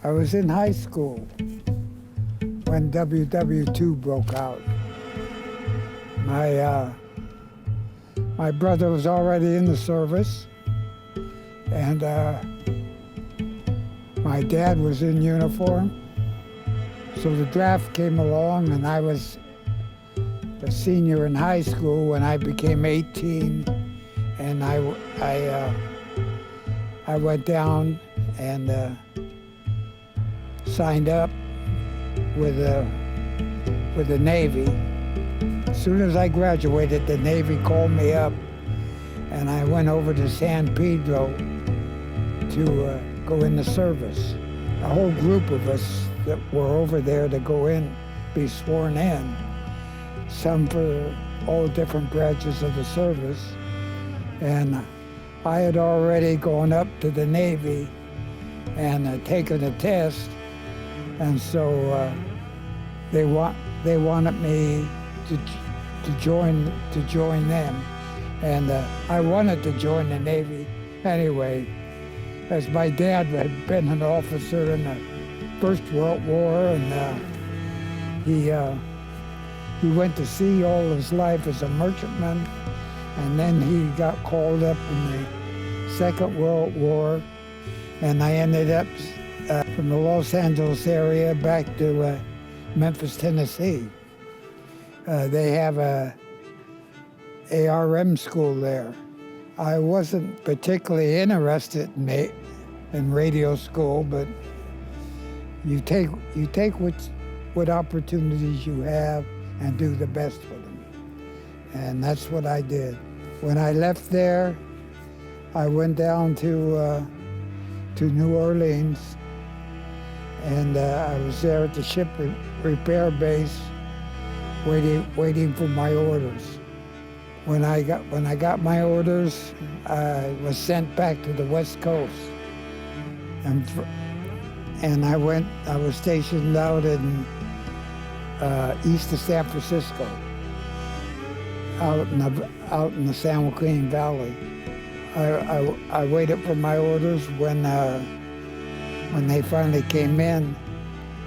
I was in high school when WWII broke out. My brother was already in the service, and my dad was in uniform. So the draft came along, and I was a senior in high school when I became 18, and I went down and signed up with the Navy. As soon as I graduated, the Navy called me up, and I went over to San Pedro to go in the service. A whole group of us that were over there to go in, be sworn in, some for all different branches of the service. And I had already gone up to the Navy and taken a test, and so they wanted me to join them, and I wanted to join the Navy anyway, as my dad had been an officer in the First World War, and he went to sea all his life as a merchantman, and then he got called up in the Second World War, and I ended up from the Los Angeles area back to Memphis, Tennessee. They have a ARM school there. I wasn't particularly interested in radio school, but you take what opportunities you have and do the best with them. And that's what I did. When I left there, I went down to New Orleans, and I was there at the ship repair base waiting for my orders. When I got my orders, I was sent back to the West Coast, and I was stationed out in east of San Francisco, out in the San Joaquin Valley. I waited for my orders. When they finally came in,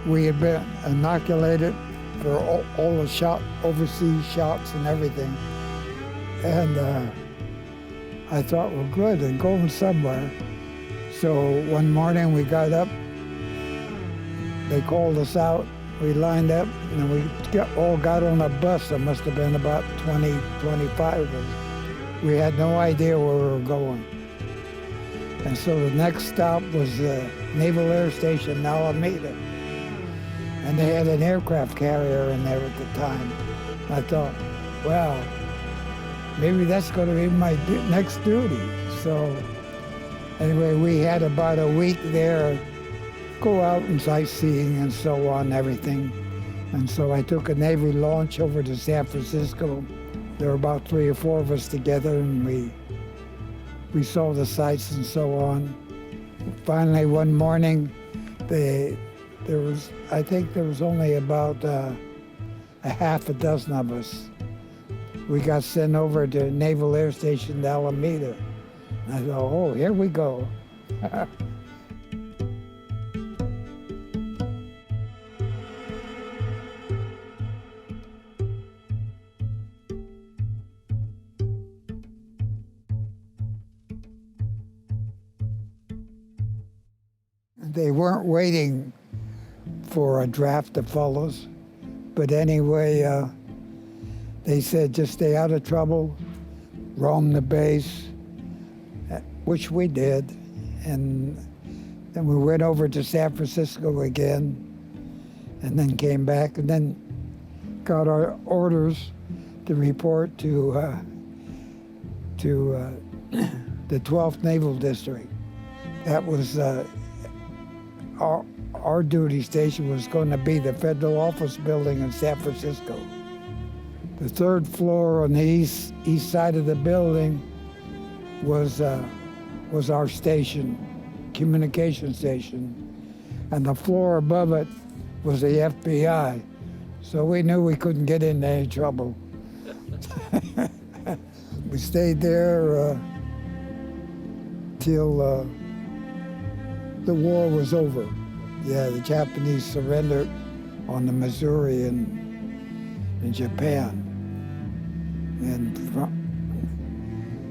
we had been inoculated for all the overseas shots and everything. And I thought, well, good, and going somewhere. So one morning we got up, they called us out, we lined up, and we all got on a bus. There must have been about 20, 25 of us. We had no idea where we were going. And so the next stop was the Naval Air Station in Alameda. And they had an aircraft carrier in there at the time. I thought, well, maybe that's going to be my next duty. So anyway, we had about a week there, go out and sightseeing and so on, everything. And so I took a Navy launch over to San Francisco. There were about 3 or 4 of us together, and we saw the sights and so on. Finally, one morning, I think there was only about a half a dozen of us. We got sent over to Naval Air Station to Alameda. And I thought, oh, here we go. They weren't waiting for a draft of fellows, but anyway, they said just stay out of trouble, roam the base, which we did. And then we went over to San Francisco again, and then came back, and then got our orders to report to the 12th Naval District. That was our duty station was going to be the Federal Office Building in San Francisco. The 3rd floor on the east side of the building was our station, communication station, and the floor above it was the FBI. So we knew we couldn't get into any trouble. We stayed there till the war was over. Yeah, the Japanese surrendered on the Missouri in Japan. And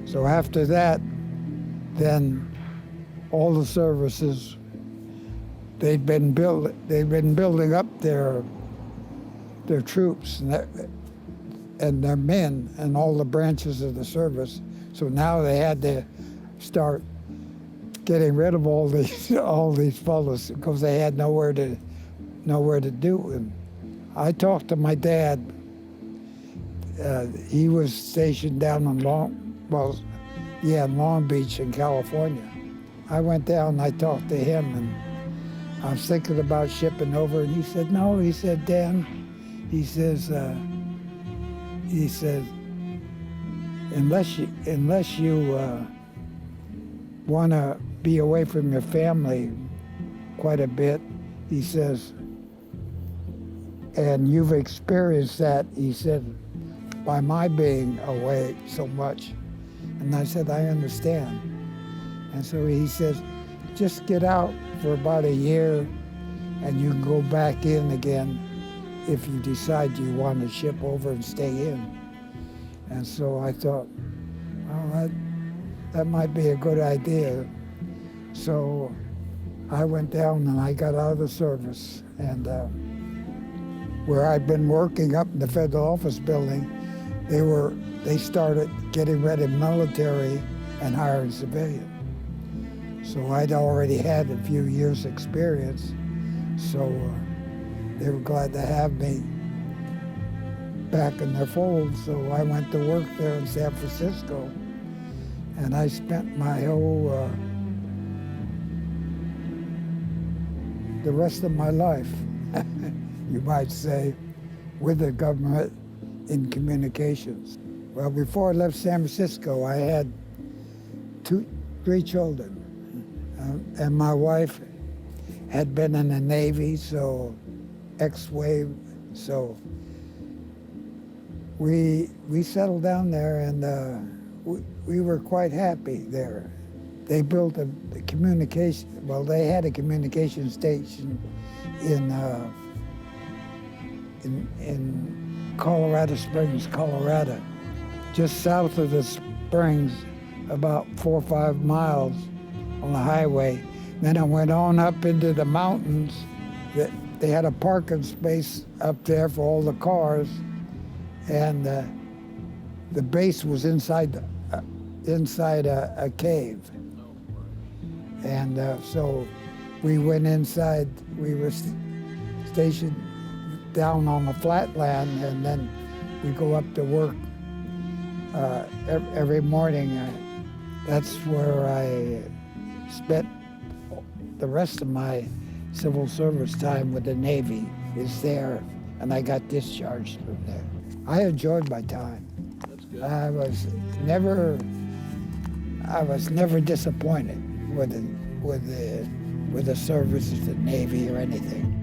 so after that, then all the services, they'd been building up their troops and their men and all the branches of the service. So now they had to start getting rid of all these fellows because they had nowhere to do. And I talked to my dad. He was stationed down in Long Beach in California. I went down and I talked to him, and I was thinking about shipping over, and he said, no, he said, Dan, he says, unless you want to be away from your family quite a bit, he says, and you've experienced that, he said, by my being away so much. And I said, I understand. And so he says, just get out for about a year and you can go back in again if you decide you want to ship over and stay in. And so I thought, well, that might be a good idea. So I went down and I got out of the service, and where I'd been working up in the federal office building, they started getting rid of military and hiring civilian. So I'd already had a few years' experience, so they were glad to have me back in their fold. So I went to work there in San Francisco, and I spent my whole, the rest of my life, you might say, with the government in communications. Well, before I left San Francisco, I had three children. And my wife had been in the Navy, so ex-wave, so we settled down there, and we were quite happy there. They built a communication, well, they had a communication station in Colorado Springs, Colorado, just south of the Springs, about 4 or 5 miles on the highway. Then I went on up into the mountains. They had a parking space up there for all the cars, and the base was inside a cave. And so we went inside. We were stationed down on the flatland, and then we go up to work every morning. That's where I spent the rest of my civil service time with the Navy, is there, and I got discharged from there. I enjoyed my time. That's good. I was never disappointed with the service of the Navy or anything.